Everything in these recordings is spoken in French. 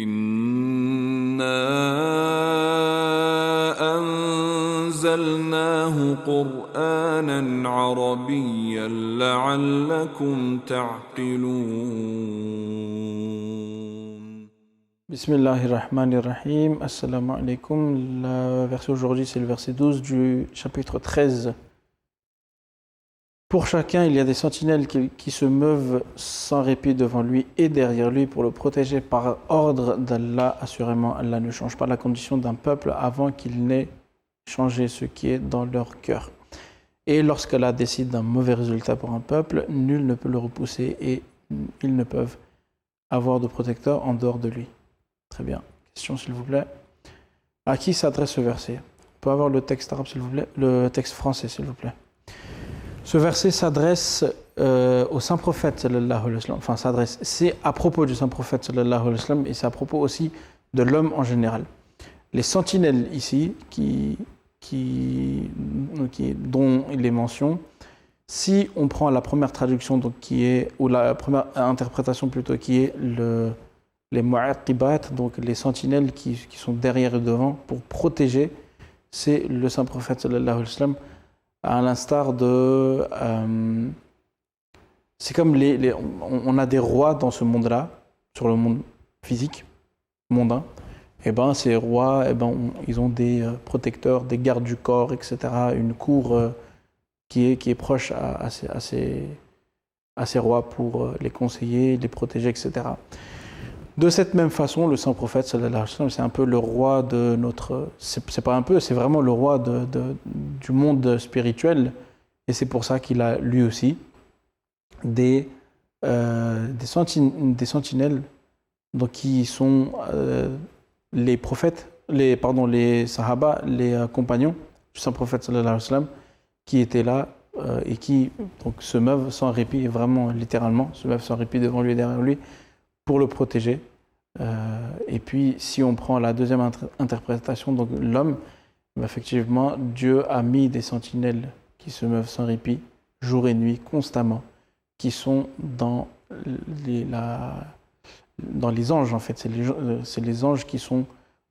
إِنَّا أَنزَلْنَاهُ قُرْآنًا عَرَبِيًّا لَعَلَّكُمْ تَعْقِلُونَ. Bismillahirrahmanirrahim. Assalamu alaikum. La verset aujourd'hui, c'est le verset 12 du chapitre 13. Pour chacun, il y a des sentinelles qui se meuvent sans répit devant lui et derrière lui pour le protéger par ordre d'Allah. Assurément, Allah ne change pas la condition d'un peuple avant qu'il n'ait changé ce qui est dans leur cœur. Et lorsqu'Allah décide d'un mauvais résultat pour un peuple, nul ne peut le repousser et ils ne peuvent avoir de protecteur en dehors de lui. Très bien. Question, s'il vous plaît. À qui s'adresse ce verset? On peut avoir le texte arabe, s'il vous plaît, le texte français, s'il vous plaît. Ce verset s'adresse au saint prophète sallallahu alayhi wa sallam. Enfin, c'est à propos du saint prophète sallallahu alayhi wa sallam et c'est à propos aussi de l'homme en général. Les sentinelles ici, dont il est mention, si on prend la première traduction, donc ou la première interprétation plutôt, qui est les mu'aqibat, donc les sentinelles qui sont derrière et devant pour protéger, c'est le saint prophète sallallahu alayhi wa sallam. À l'instar de... c'est comme on a des rois dans ce monde-là, sur le monde physique, mondain. Et ben ces rois, ils ont des protecteurs, des gardes du corps, etc. Une cour qui est proche à ces rois pour les conseiller, les protéger, etc. De cette même façon, le saint prophète sallallahu alayhi wa sallam, c'est un peu le roi de notre... C'est pas un peu, c'est vraiment le roi du monde spirituel. Et c'est pour ça qu'il a lui aussi des sentinelles donc, qui sont les prophètes, les sahaba, les compagnons du saint prophète sallallahu alayhi wa sallam, qui étaient là et qui donc, se meuvent sans répit, vraiment littéralement, se meuvent sans répit devant lui et derrière lui pour le protéger. Et puis, si on prend la deuxième interprétation, donc l'homme, effectivement, Dieu a mis des sentinelles qui se meuvent sans répit, jour et nuit, constamment, qui sont dans les anges, en fait. C'est les anges qui sont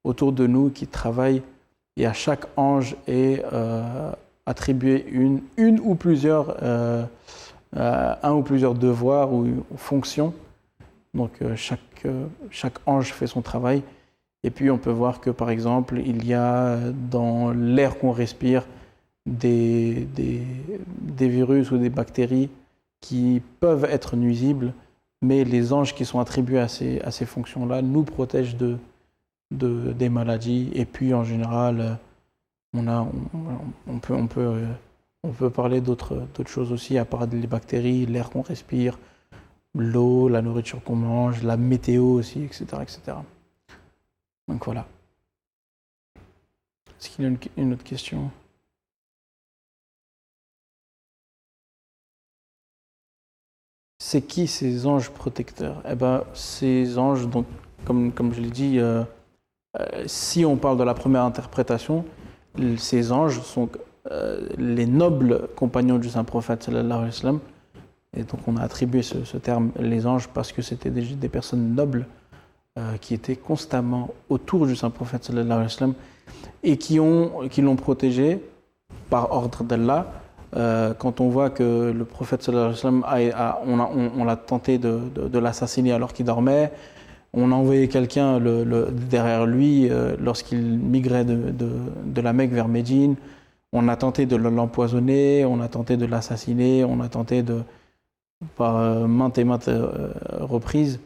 autour de nous, qui travaillent, et à chaque ange est attribué un ou plusieurs devoirs ou fonctions. Donc chaque ange fait son travail. Et puis on peut voir que par exemple, il y a dans l'air qu'on respire des virus ou des bactéries qui peuvent être nuisibles, mais les anges qui sont attribués à ces fonctions-là nous protègent des maladies. Et puis en général, on peut parler d'autres choses aussi, à part les bactéries, l'air qu'on respire, l'eau, la nourriture qu'on mange, la météo aussi, etc., etc. Donc voilà. Est-ce qu'il y a une autre question? C'est qui ces anges protecteurs? Eh ben, ces anges, donc, comme je l'ai dit, si on parle de la première interprétation, ces anges sont les nobles compagnons du saint prophète sallallahu alayhi wa sallam. Et donc on a attribué ce terme les anges parce que c'était des personnes nobles qui étaient constamment autour du saint prophète sallallahu alayhi wa sallam et qui l'ont protégé par ordre d'Allah. Quand on voit que le prophète sallallahu alayhi wa sallam on l'a tenté de l'assassiner alors qu'il dormait, on a envoyé quelqu'un derrière lui lorsqu'il migrait de la Mecque vers Médine, on a tenté de l'empoisonner, on a tenté de l'assassiner, on a tenté par maintes et maintes reprises.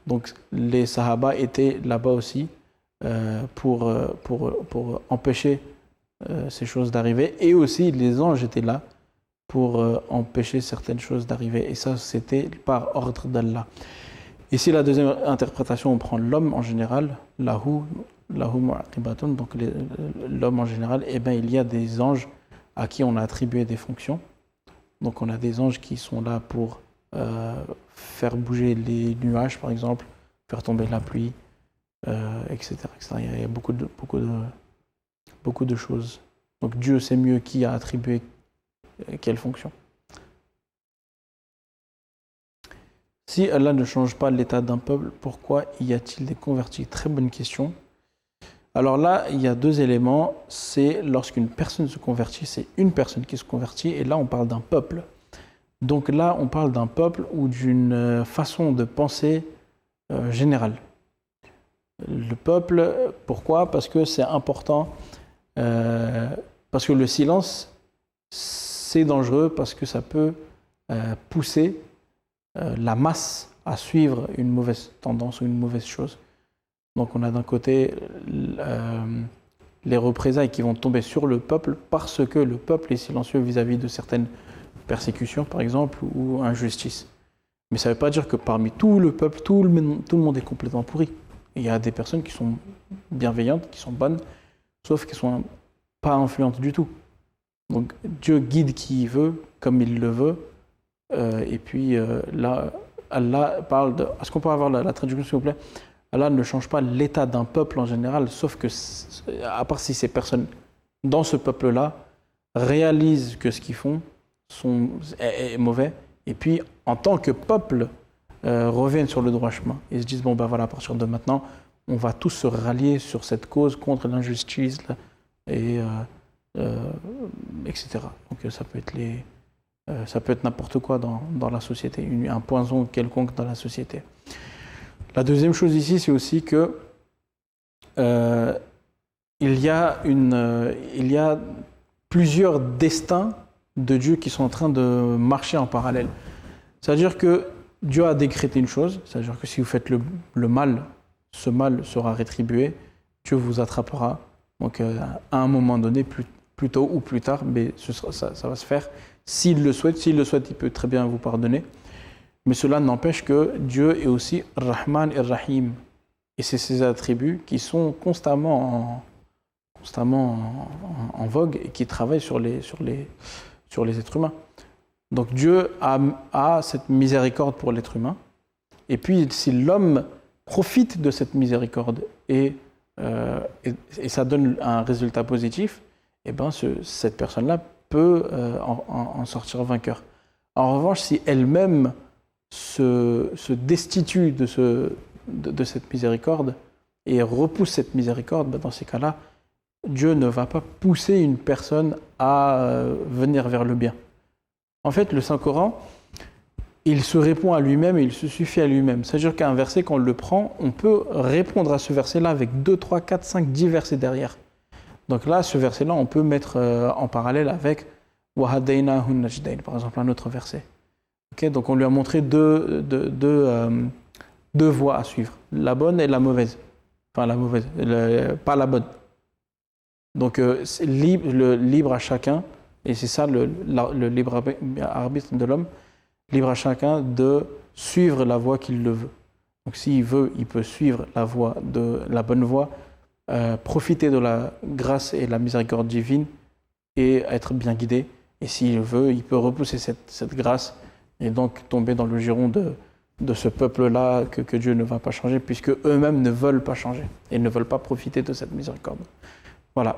Donc les sahaba étaient là-bas aussi pour empêcher ces choses d'arriver, et aussi les anges étaient là pour empêcher certaines choses d'arriver, et ça c'était par ordre d'Allah. Ici la deuxième interprétation, on prend l'homme en général, lahu mu'aqibatun, donc l'homme en général, et bien il y a des anges à qui on a attribué des fonctions. Donc on a des anges qui sont là pour faire bouger les nuages, par exemple, faire tomber la pluie, etc., etc. Il y a beaucoup de choses. Donc Dieu sait mieux qui a attribué quelle fonction. Si Allah ne change pas l'état d'un peuple, pourquoi y a-t-il des convertis? Très bonne question. Alors là, il y a deux éléments. C'est lorsqu'une personne se convertit, c'est une personne qui se convertit, et là, on parle d'un peuple. Donc là, on parle d'un peuple ou d'une façon de penser générale. Le peuple, pourquoi? Parce que c'est important, parce que le silence, c'est dangereux, parce que ça peut pousser la masse à suivre une mauvaise tendance ou une mauvaise chose. Donc on a d'un côté les représailles qui vont tomber sur le peuple parce que le peuple est silencieux vis-à-vis de certaines persécutions, par exemple, ou injustices. Mais ça ne veut pas dire que parmi tout le peuple, tout le monde est complètement pourri. Il y a des personnes qui sont bienveillantes, qui sont bonnes, sauf qu'elles ne sont pas influentes du tout. Donc Dieu guide qui il veut, comme il le veut. Et puis là, Allah parle de... Est-ce qu'on peut avoir la traduction, s'il vous plaît? Allah ne change pas l'état d'un peuple en général, sauf que, à part si ces personnes dans ce peuple-là réalisent que ce qu'ils font est mauvais, et puis en tant que peuple reviennent sur le droit chemin et se disent bon ben voilà, à partir de maintenant on va tous se rallier sur cette cause contre l'injustice et etc. Donc ça peut être n'importe quoi dans la société, un poison quelconque dans la société. La deuxième chose ici, c'est aussi que il y a plusieurs destins de Dieu qui sont en train de marcher en parallèle. C'est-à-dire que Dieu a décrété une chose, c'est-à-dire que si vous faites le mal, ce mal sera rétribué, Dieu vous attrapera. Donc à un moment donné, plus tôt ou plus tard, mais ça va se faire. S'il le souhaite, il peut très bien vous pardonner. Mais cela n'empêche que Dieu est aussi Rahman et Rahim. Et c'est ces attributs qui sont constamment en vogue et qui travaillent sur les êtres humains. Donc Dieu a cette miséricorde pour l'être humain. Et puis si l'homme profite de cette miséricorde et ça donne un résultat positif, eh ben cette personne-là peut en sortir vainqueur. En revanche, si elle-même se destitue de cette miséricorde et repousse cette miséricorde, ben dans ces cas-là, Dieu ne va pas pousser une personne à venir vers le bien. En fait, le Saint-Coran, il se répond à lui-même et il se suffit à lui-même. C'est-à-dire qu'un verset, quand on le prend, on peut répondre à ce verset-là avec 2, 3, 4, 5, 10 versets derrière. Donc là, ce verset-là, on peut mettre en parallèle avec « Wahadaynahu najdayn », par exemple, un autre verset. Okay, donc on lui a montré deux voies à suivre, la bonne et la mauvaise. Enfin, la mauvaise, pas la bonne. Donc c'est libre à chacun, et c'est ça le libre arbitre de l'homme, libre à chacun de suivre la voie qu'il le veut. Donc s'il veut, il peut suivre la bonne voie, profiter de la grâce et la miséricorde divine et être bien guidé. Et s'il veut, il peut repousser cette grâce et donc tomber dans le giron de ce peuple-là que Dieu ne va pas changer, puisque eux-mêmes ne veulent pas changer et ne veulent pas profiter de cette miséricorde. Voilà.